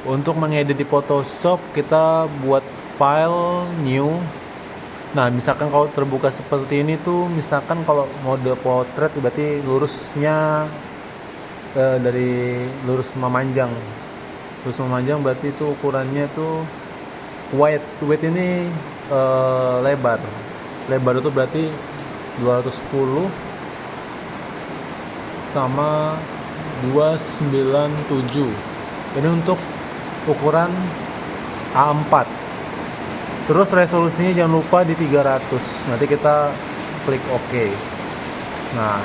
Untuk mengedit di Photoshop, kita buat file new. Nah, misalkan kalau terbuka seperti ini tuh, misalkan kalau mode portrait berarti lurusnya dari lurus memanjang. Lurus memanjang berarti itu ukurannya tuh width ini lebar. Lebar itu berarti 210 sama 297. Ini untuk ukuran A4. Terus resolusinya jangan lupa di 300. Nanti kita klik OK. Nah,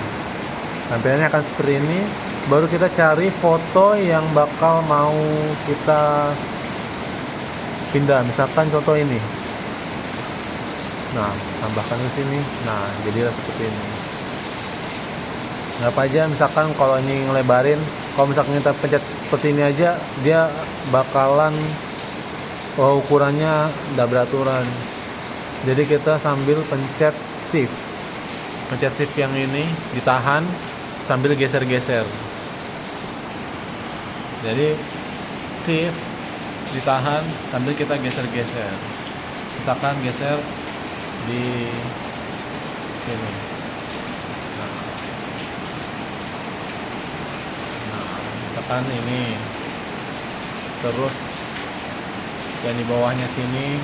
tampilannya akan seperti ini. Baru kita cari foto yang bakal mau kita pindah. Misalkan contoh ini. Nah, tambahkan ke sini. Nah, jadilah seperti ini. Nggak apa aja, misalkan kalau ini ngelebarin, kalau misalkan kita pencet seperti ini aja, dia bakalan ukurannya udah beraturan. Jadi kita sambil pencet shift yang ini ditahan sambil geser-geser. Jadi shift ditahan sambil kita geser-geser. Misalkan geser di sini. Misalkan ini, terus yang di bawahnya sini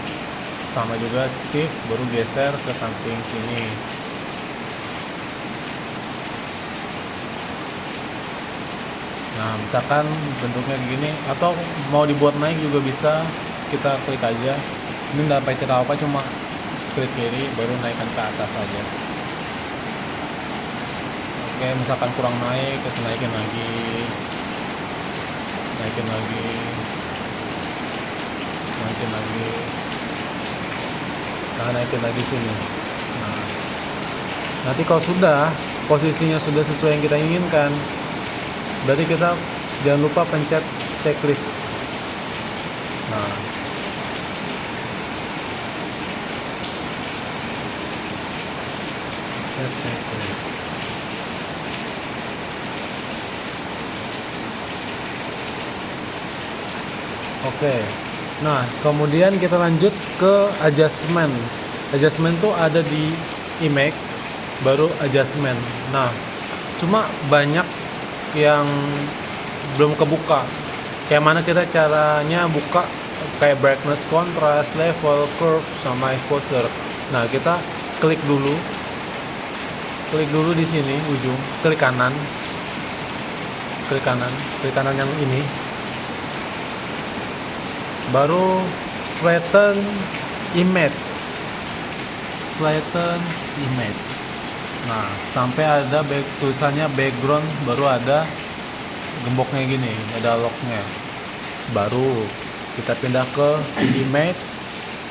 sama juga shift baru geser ke samping sini. Nah, misalkan bentuknya gini atau mau dibuat naik juga bisa, kita klik aja. Ini nggak pakai apa, cuma klik kiri baru naikkan ke atas aja. Oke, misalkan kurang naik, kita naikin lagi, naikin lagi, nah naikin lagi sini. Nah, nanti kalau sudah posisinya sudah sesuai yang kita inginkan, berarti kita jangan lupa pencet checklist. Nah, checklist. Oke. Nah, kemudian kita lanjut ke adjustment. Adjustment tuh ada di image, baru adjustment. Nah, cuma banyak yang belum kebuka. Kayak mana kita caranya buka, kayak brightness, contrast, level, curve, sama exposure. Nah, kita klik dulu di sini ujung, klik kanan yang ini, baru flatten image. Nah, sampai ada tulisannya background, baru ada gemboknya gini, ada locknya. Baru kita pindah ke image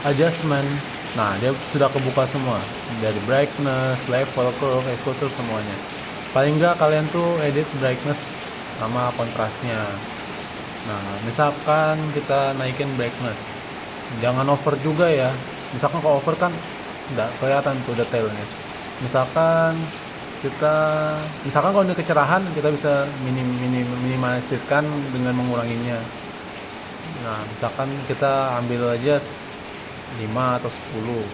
adjustment. Nah, dia sudah kebuka semua, dari brightness, level, curve, exposure, semuanya. Paling enggak kalian tuh edit brightness sama kontrasnya. Nah, misalkan kita naikin brightness, jangan over juga ya. Misalkan kalau over kan nggak kelihatan tuh detailnya. Misalkan kalau ini kecerahan, kita bisa minimalisirkan dengan menguranginya. Nah, misalkan kita ambil aja 5 atau 10.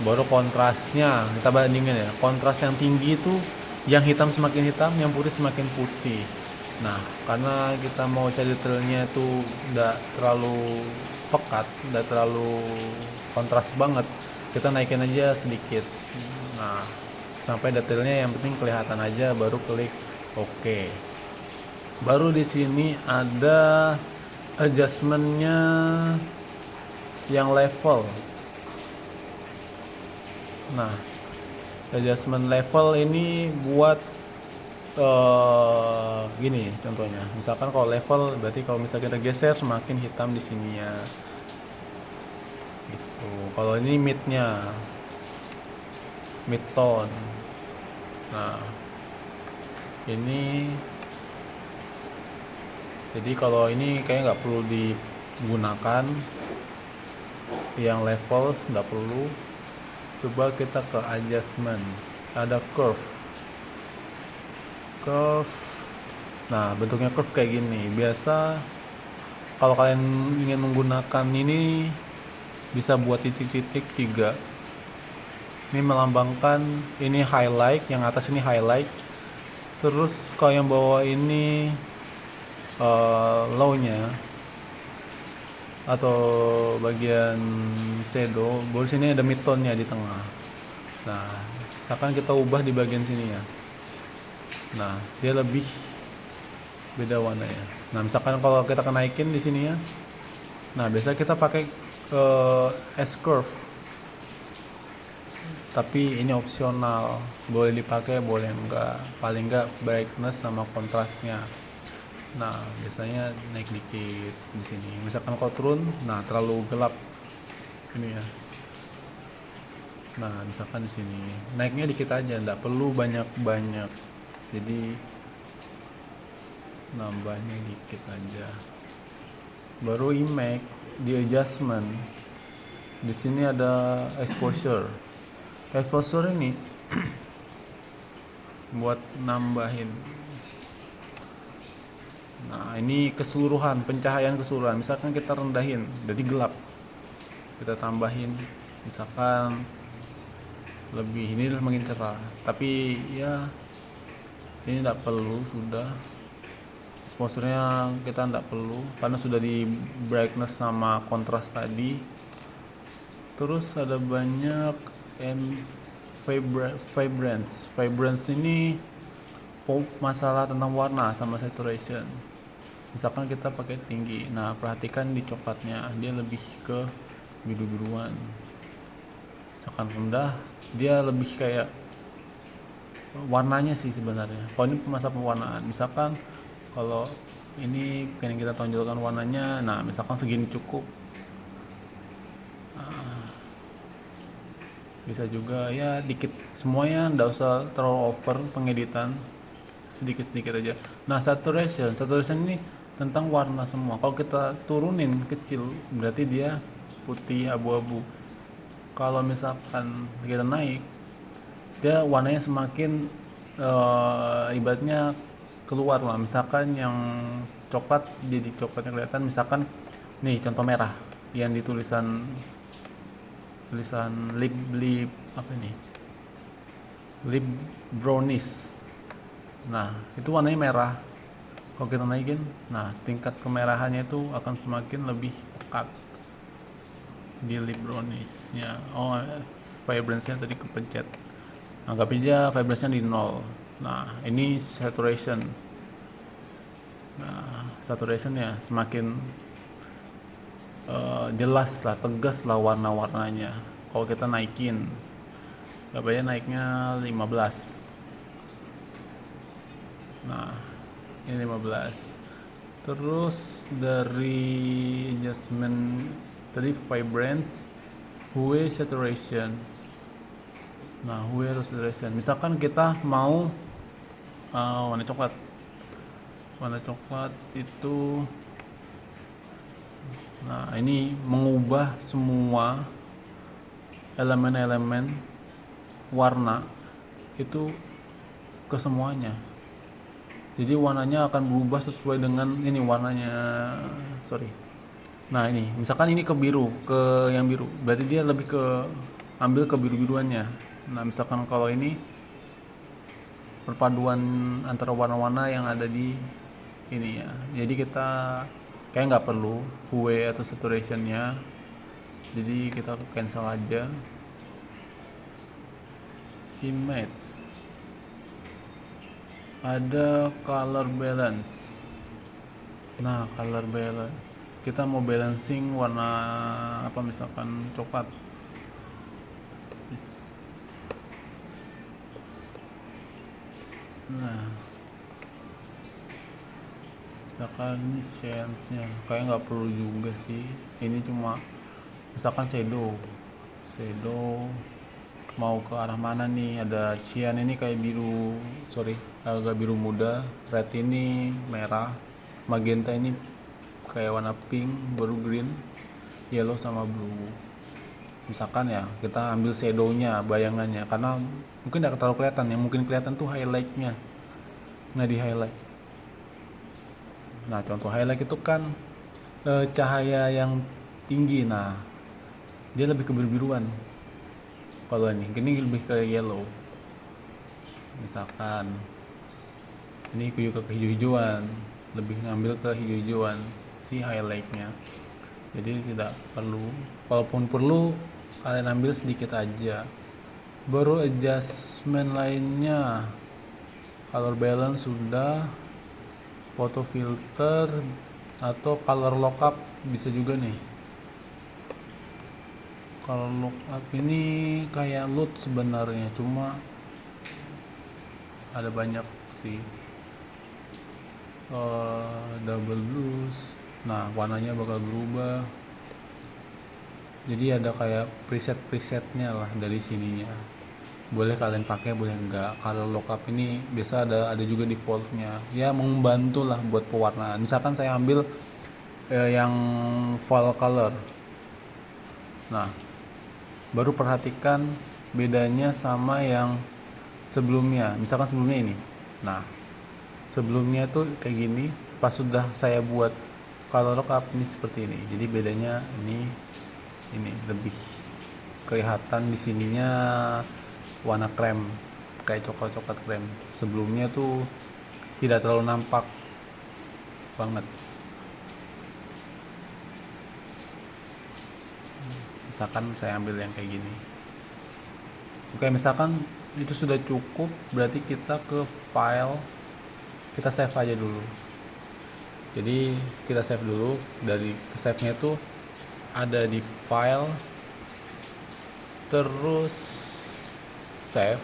Baru kontrasnya kita bandingin ya. Kontras yang tinggi itu yang hitam semakin hitam, yang putih semakin putih. Nah, karena kita mau cari detailnya itu udah terlalu pekat, udah terlalu kontras banget, kita naikin aja sedikit. Nah, sampai detailnya yang penting kelihatan aja, baru klik OK. Baru di sini ada adjustmentnya yang level. Nah, adjustment level ini buat gini contohnya. Misalkan kalau level berarti kalau misalnya kita geser semakin hitam di sininya. Gitu. Kalau ini midnya, mid tone. Nah, ini jadi kalau ini kayak nggak perlu digunakan, yang levels nggak perlu. Coba kita ke adjustment, ada curve. Nah, bentuknya curve kayak gini. Biasa kalau kalian ingin menggunakan ini bisa buat titik-titik 3. Ini melambangkan ini highlight, yang atas ini highlight. Terus kalau yang bawah ini low-nya atau bagian shadow, baru sini ada mid-tone-nya di tengah. Nah, misalkan kita ubah di bagian sini ya. Nah, dia lebih beda warnanya. Nah, misalkan kalau kita naikin di sini ya. Nah, biasa kita pakai S-curve. Tapi ini opsional, boleh dipakai boleh enggak, paling enggak brightness sama kontrasnya. Nah, biasanya naik dikit di sini. Misalkan kalau turun, nah terlalu gelap ini ya. Nah, misalkan di sini naiknya dikit aja, enggak perlu banyak-banyak. Jadi nambahnya dikit aja. Baru image di adjustment. Di sini ada exposure. Exposure ini buat nambahin. Nah, ini keseluruhan, pencahayaan keseluruhan. Misalkan kita rendahin jadi gelap, kita tambahin misalkan lebih, ini makin cerah. Tapi ya ini tidak perlu, sudah exposure-nya kita tidak perlu karena sudah di brightness sama kontras tadi. Terus ada banyak vibrance ini masalah tentang warna sama saturation. Misalkan kita pakai tinggi, nah perhatikan di coklatnya, dia lebih ke biru-biruan. Misalkan rendah, dia lebih kayak warnanya sih sebenarnya. Kalau ini masalah pewarnaan, misalkan kalau ini pengen kita tonjolkan warnanya, nah misalkan segini cukup. Bisa juga ya dikit, semuanya nggak usah terlalu over pengeditan, sedikit-sedikit aja. Nah, saturation ini tentang warna semua. Kalau kita turunin kecil berarti dia putih abu-abu. Kalau misalkan kita naik, dia warnanya semakin ibaratnya keluar lah. Misalkan yang coklat jadi coklatnya kelihatan. Misalkan nih contoh merah yang di tulisan lip apa ini, lip brownish. Nah, itu warnanya merah. Kalau kita naikin, nah tingkat kemerahannya itu akan semakin lebih pekat di lip brownish-nya. Oh, vibrance-nya tadi kepencet. Anggap aja vibrance-nya di 0. Nah, ini saturation. Nah, saturation ya semakin jelas lah, tegas lah warna-warnanya. Kalau kita naikin, anggap naiknya 15. Nah, ini 15. Terus dari adjustment tadi vibrance, hue, saturation. Nah, hue atau saturation. Misalkan kita mau warna coklat. Warna coklat itu, nah ini mengubah semua elemen-elemen warna itu ke semuanya. Jadi warnanya akan berubah sesuai dengan ini warnanya. Nah, ini misalkan ini ke biru, ke yang biru, berarti dia lebih ke ambil ke biru-biruannya. Nah, misalkan kalau ini perpaduan antara warna-warna yang ada di ini ya. Jadi kita kayak nggak perlu hue atau saturationnya, jadi kita cancel aja. Image, ada color balance. Nah, color balance, kita mau balancing warna apa, misalkan coklat. Nah, misalkan ini chance-nya kayak nggak perlu juga sih, ini cuma misalkan shadow mau ke arah mana nih, ada cyan ini kayak biru, agak biru muda, red ini merah, magenta ini kayak warna pink, baru green, yellow sama blue. Misalkan ya kita ambil shadownya, bayangannya, karena mungkin nggak terlalu kelihatan, yang mungkin kelihatan tuh highlightnya, nggak di highlight. Nah, contoh highlight itu kan cahaya yang tinggi. Nah, dia lebih ke biru-biruan. Kalau ini lebih ke yellow. Misalkan ini juga ke hijau-hijauan, lebih ngambil ke hijau-hijauan si highlightnya. Jadi tidak perlu, kalaupun perlu kalian ambil sedikit aja. Baru adjustment lainnya, color balance sudah, photo filter atau color lockup bisa juga nih. Color lockup ini kayak LUT sebenarnya, cuma ada banyak sih. Double blues, nah warnanya bakal berubah. Jadi ada kayak presetnya lah dari sininya. Boleh kalian pakai, boleh enggak. Kalau lockup ini biasa ada juga defaultnya. Ya membantu lah buat pewarnaan. Misalkan saya ambil yang fall color. Nah, baru perhatikan bedanya sama yang sebelumnya. Misalkan sebelumnya ini. Nah, sebelumnya tuh kayak gini, pas sudah saya buat color lockup ini seperti ini. Jadi bedanya ini lebih kelihatan di sininya warna krem, kayak coklat krem. Sebelumnya tuh tidak terlalu nampak banget. Misalkan saya ambil yang kayak gini. Oke, misalkan itu sudah cukup, berarti kita ke file, kita save aja dulu. Jadi kita save dulu, dari save nya tuh ada di file, terus save.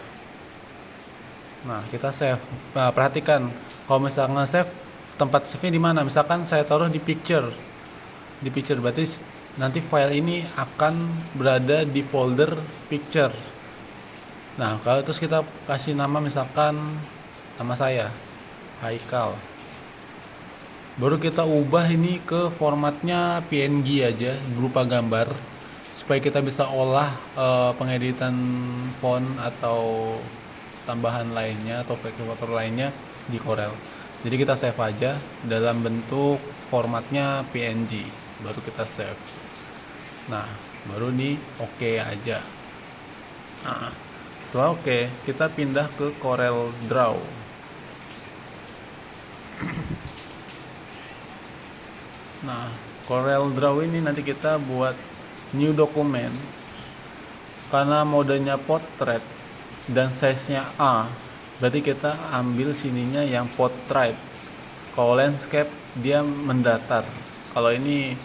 Nah, kita save. Nah, perhatikan kalau misalnya save, tempat save nya di mana. Misalkan saya taruh di picture, berarti nanti file ini akan berada di folder picture. Nah, kalau terus kita kasih nama, misalkan nama saya Haikal, baru kita ubah ini ke formatnya PNG aja, berupa gambar, supaya kita bisa olah pengeditan font atau tambahan lainnya atau vektor lainnya di Corel. Jadi kita save aja dalam bentuk formatnya PNG, baru kita save. Nah, baru di OK aja. Nah, setelah OK, kita pindah ke Corel Draw. Nah, Corel Draw ini nanti kita buat new document. Karena modenya portrait dan size-nya A, berarti kita ambil sininya yang portrait. Kalau landscape dia mendatar. Kalau ini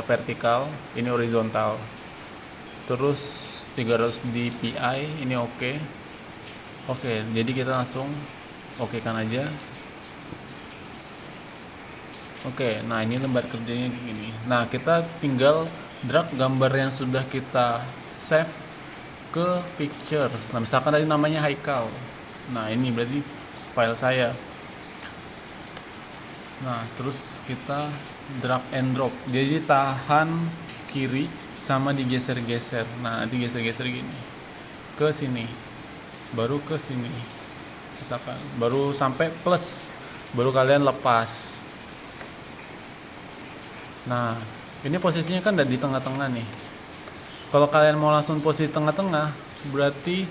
vertikal, ini horizontal. Terus 300 dpi ini oke. Oke, jadi kita langsung oke kan aja. Oke, nah ini lembar kerjanya gini. Nah, kita tinggal drag gambar yang sudah kita save ke pictures. Nah, misalkan tadi namanya Haikal. Nah, ini berarti file saya. Nah, terus kita drag and drop. Jadi tahan kiri sama digeser-geser. Nah, digeser-geser gini. Ke sini. Baru ke sini. Misalkan baru sampai plus. Baru kalian lepas. Nah, ini posisinya kan ada di tengah-tengah nih. Kalau kalian mau langsung posisi tengah-tengah, berarti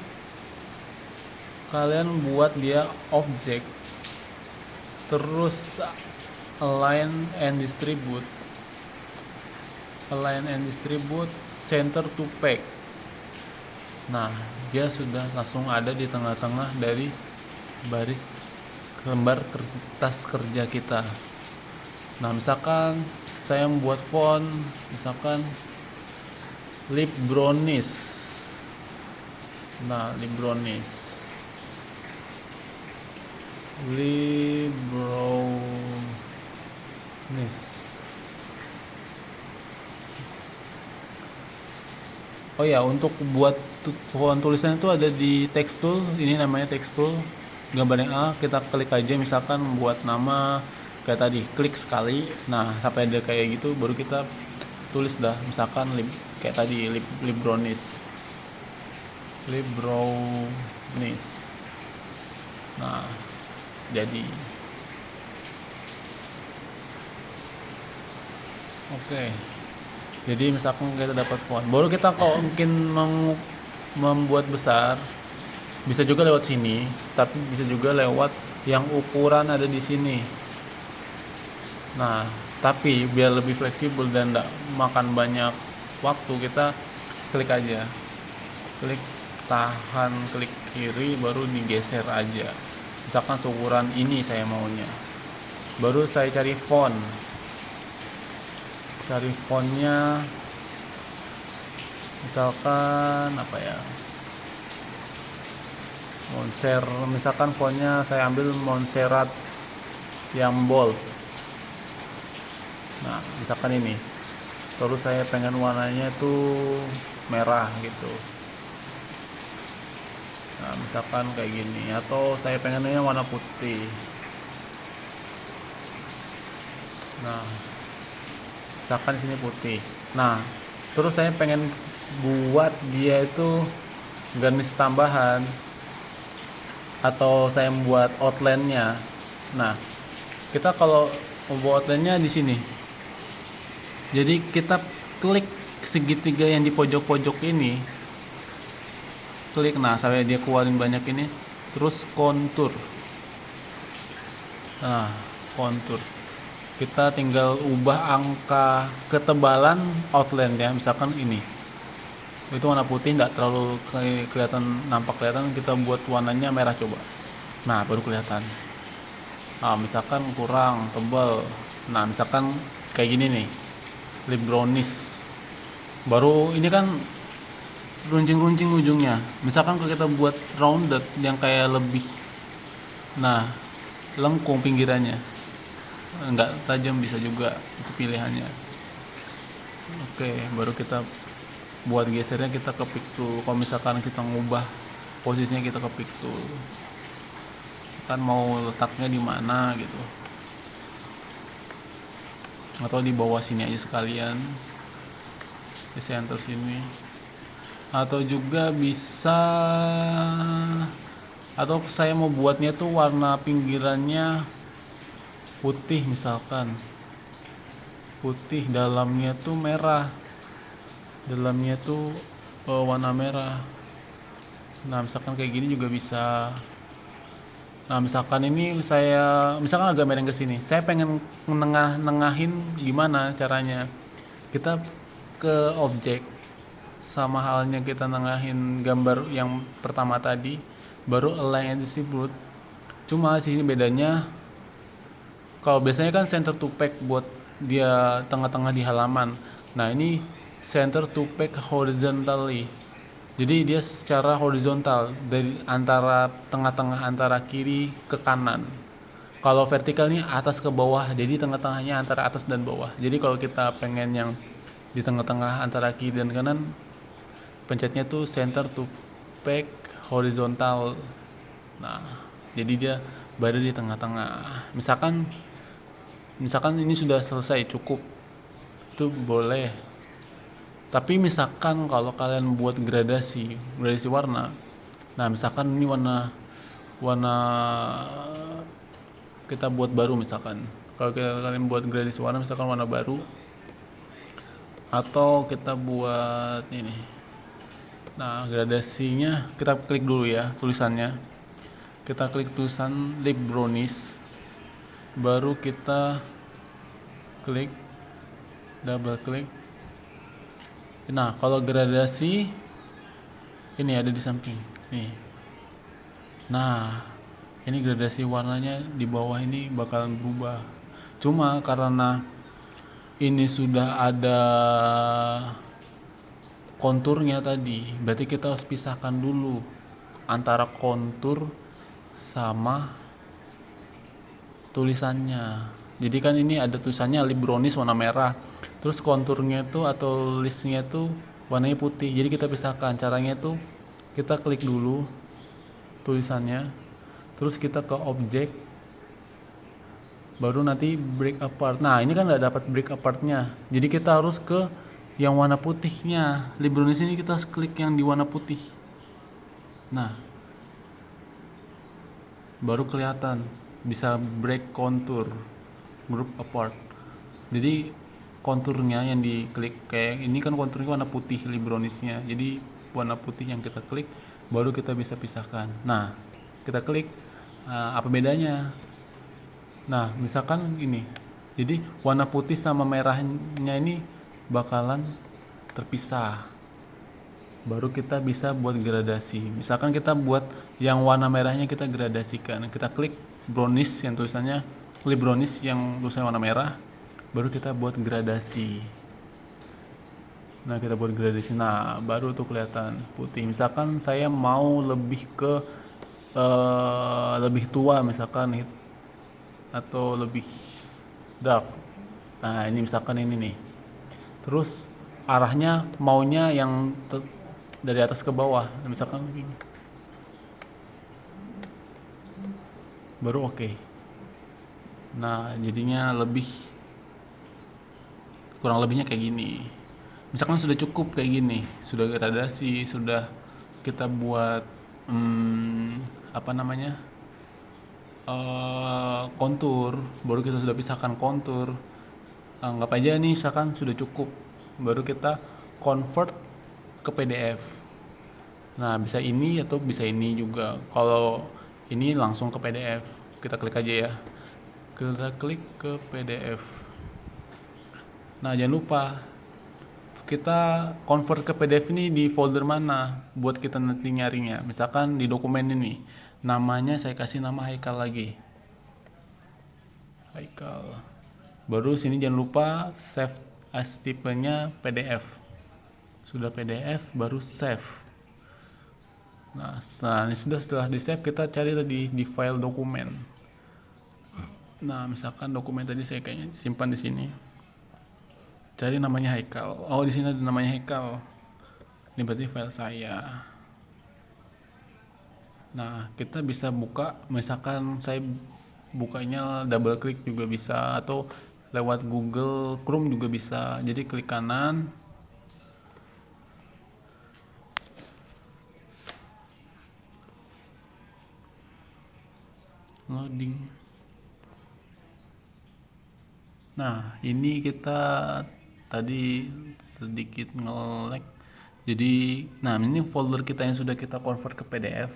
kalian buat dia object, terus align and distribute, center to pack. Nah, dia sudah langsung ada di tengah-tengah dari baris lembar kertas kerja kita. Nah, misalkan saya membuat font, misalkan Libronis. Nah, Libronis. Oh ya, untuk buat font tulisan itu ada di text tool. Ini namanya text tool. Gambarnya A, kita klik aja, misalkan buat nama kayak tadi, klik sekali. Nah, sampai ada kayak gitu, baru kita tulis dah. Misalkan kayak tadi Libronis. Nah, jadi Oke, jadi misalkan kita dapat font, baru kita kalau mungkin membuat besar, bisa juga lewat sini, tapi bisa juga lewat yang ukuran ada di sini. Nah, tapi biar lebih fleksibel dan tidak makan banyak waktu, kita klik aja, klik tahan, klik kiri, baru digeser aja. Misalkan seukuran ini saya maunya, baru saya cari font. Cari fontnya, misalkan apa ya, misalkan fontnya saya ambil Montserrat yang bold. Nah, misalkan ini, terus saya pengen warnanya tuh merah gitu. Nah, misalkan kayak gini, atau saya pengennya warna putih. Nah, misalkan di sini putih. Nah, terus saya pengen buat dia itu garis tambahan, atau saya membuat outline-nya. Nah, kita kalau membuat outline-nya di sini. Jadi kita klik segitiga yang di pojok-pojok ini. Klik, nah sampai dia keluarin banyak ini, terus kontur. Nah, kontur. Kita tinggal ubah angka ketebalan outline ya, misalkan ini. Itu warna putih, tidak terlalu kelihatan, nampak kelihatan, kita buat warnanya merah coba. Nah, baru kelihatan. Nah, misalkan kurang tebal. Nah, misalkan kayak gini nih, lip brownish. Baru ini kan runcing-runcing ujungnya. Misalkan kalau kita buat rounded yang kayak lebih, nah, lengkung pinggirannya, enggak tajam, bisa juga, itu pilihannya. Oke, baru kita buat gesernya, kita ke pick tool. Kalau misalkan kita ngubah posisinya, kita ke pick tool. Kan mau letaknya di mana gitu, atau di bawah sini aja sekalian, di center sini. Atau juga bisa, atau saya mau buatnya tuh warna pinggirannya putih, misalkan putih, dalamnya tuh merah, dalamnya tuh warna merah. Nah, misalkan kayak gini juga bisa. Nah, misalkan ini saya misalkan agak miring ke sini, saya pengen nengahin, gimana caranya? Kita ke objek, sama halnya kita nengahin gambar yang pertama tadi, baru align and distribute. Cuma sini bedanya, kalau biasanya kan center to pack buat dia tengah-tengah di halaman. Nah, ini center to pack horizontally. Jadi dia secara horizontal, dari antara tengah-tengah, antara kiri ke kanan. Kalau vertikal ini atas ke bawah, jadi tengah-tengahnya antara atas dan bawah. Jadi kalau kita pengen yang di tengah-tengah antara kiri dan kanan, pencetnya tuh center to pack horizontal. Nah, jadi dia berada di tengah-tengah. Misalkan ini sudah selesai, cukup, itu boleh. Tapi misalkan kalau kalian buat gradasi warna, nah misalkan ini warna warna kita buat baru, misalkan kalau kalian buat gradasi warna, misalkan warna baru, atau kita buat ini. Nah, gradasinya kita klik dulu ya, tulisannya. Kita klik tulisan lip brownish, baru kita klik, double klik. Nah, kalau gradasi ini ada di samping nih. Nah, ini gradasi warnanya di bawah ini bakalan berubah. Cuma karena ini sudah ada konturnya tadi, berarti kita harus pisahkan dulu antara kontur sama tulisannya. Jadi kan ini ada tulisannya lip brownish warna merah, terus konturnya itu atau listnya itu warnanya putih. Jadi kita pisahkan. Caranya itu kita klik dulu tulisannya, terus kita ke objek, baru nanti break apart. Nah, ini kan nggak dapat break apartnya, jadi kita harus ke yang warna putihnya. Lip brownish ini kita harus klik yang di warna putih. Nah, baru kelihatan bisa break contour, group apart. Jadi konturnya yang diklik. Kayak ini kan konturnya warna putih Libronisnya, jadi warna putih yang kita klik baru kita bisa pisahkan. Nah, kita klik, apa bedanya? Nah, misalkan ini, jadi warna putih sama merahnya ini bakalan terpisah. Baru kita bisa buat gradasi. Misalkan kita buat yang warna merahnya kita gradasikan. Kita klik brownies yang tulisannya Libronis yang tulisannya warna merah, baru kita buat gradasi. Nah, kita buat gradasi. Nah, baru tuh kelihatan putih. Misalkan saya mau lebih ke lebih tua misalkan atau lebih dark. Nah, ini misalkan ini nih. Terus arahnya maunya yang dari atas ke bawah. Misalkan begini. Baru oke. Nah, jadinya kurang lebihnya kayak gini. Misalkan sudah cukup kayak gini, sudah gradasi, sudah kita buat apa namanya, kontur, baru kita sudah pisahkan kontur. Anggap aja nih misalkan sudah cukup, baru kita convert ke PDF. Nah, bisa ini atau bisa ini juga. Kalau ini langsung ke PDF, kita klik aja ya. Kita klik ke PDF. Nah, jangan lupa kita convert ke PDF ini di folder mana buat kita nanti nyarinya. Misalkan di dokumen ini, namanya saya kasih nama Haikal lagi. Haikal. Baru sini jangan lupa save as tipenya PDF. Sudah PDF baru save. Nah, ini setelah di save kita cari tadi di file dokumen. Nah, misalkan dokumen tadi saya kayaknya simpan di sini. Cari namanya Haikal. Oh, di sini ada namanya Haikal. Ini berarti file saya. Nah, kita bisa buka, misalkan saya bukanya double klik juga bisa, atau lewat Google Chrome juga bisa. Jadi klik kanan, loading. Nah, ini kita tadi sedikit nge-lag. Jadi, nah ini folder kita yang sudah kita convert ke PDF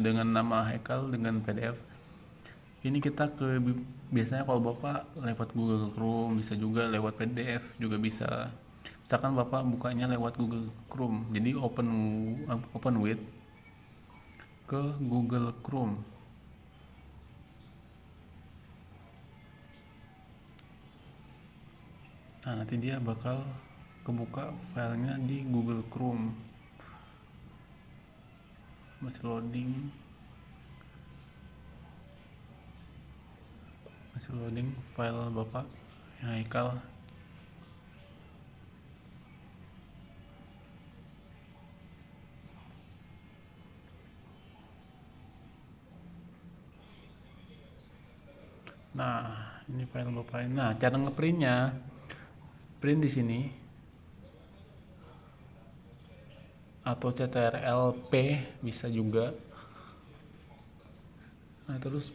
dengan nama Haikal dengan PDF. Ini kita biasanya kalau Bapak lewat Google Chrome, bisa juga lewat PDF juga bisa. Misalkan Bapak bukanya lewat Google Chrome, jadi open with ke Google Chrome. Nah, nanti dia bakal kebuka filenya di Google Chrome. Masih loading file Bapak yang Haikal. Nah, ini file Bapak. Nah, cara ngeprintnya, print di sini atau CTRL-P bisa juga. Nah, terus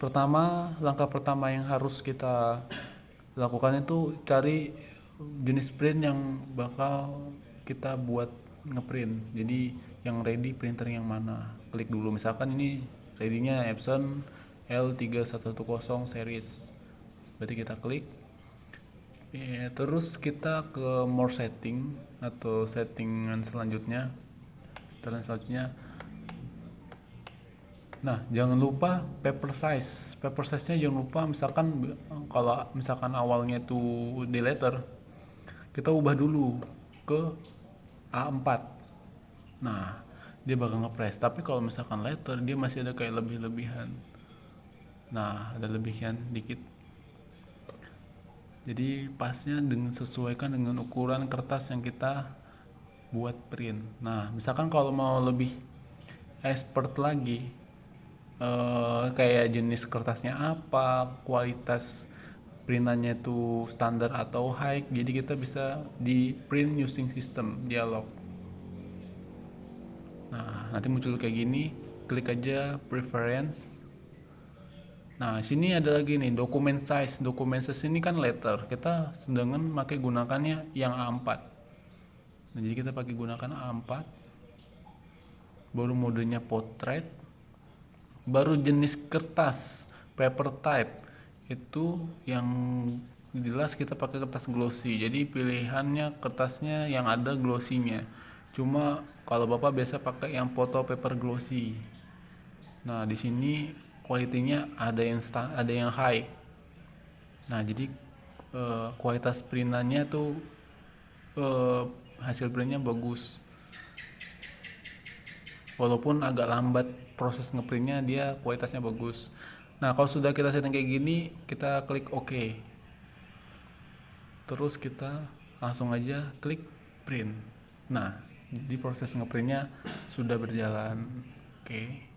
langkah pertama yang harus kita lakukan itu cari jenis print yang bakal kita buat ngeprint. Jadi yang ready printer yang mana, klik dulu. Misalkan ini ready-nya Epson L3110 series, berarti kita klik. Terus kita ke more setting atau settingan selanjutnya. Nah, jangan lupa paper size-nya jangan lupa. Misalkan kalau awalnya itu di letter, kita ubah dulu ke A4. Nah, dia bakal ngepress. Tapi kalau misalkan letter, dia masih ada kayak lebih-lebihan. Nah, ada lebihan dikit. Jadi pasnya sesuaikan dengan ukuran kertas yang kita buat print. Nah, misalkan kalau mau lebih expert lagi, kayak jenis kertasnya apa, kualitas printannya itu standar atau high, jadi kita bisa di print using system dialog. Nah, nanti muncul kayak gini, klik aja preference. Nah, sini ada lagi nih dokumen size. Dokumen size ini kan letter. Kita sedangkan pakai gunakannya yang A4. Nah, jadi kita pakai gunakan A4. Baru modenya portrait. Baru jenis kertas paper type. Itu yang jelas kita pakai kertas glossy. Jadi pilihannya kertasnya yang ada glossy-nya. Cuma kalau Bapak biasa pakai yang photo paper glossy. Nah, di sini kualitinya ada yang high. Nah, jadi kualitas printannya tuh eh, hasil printnya bagus. Walaupun agak lambat proses ngeprintnya, dia kualitasnya bagus. Nah, kalau sudah kita setting kayak gini, kita klik OK. Terus kita langsung aja klik print. Nah, jadi proses ngeprintnya sudah berjalan. Oke.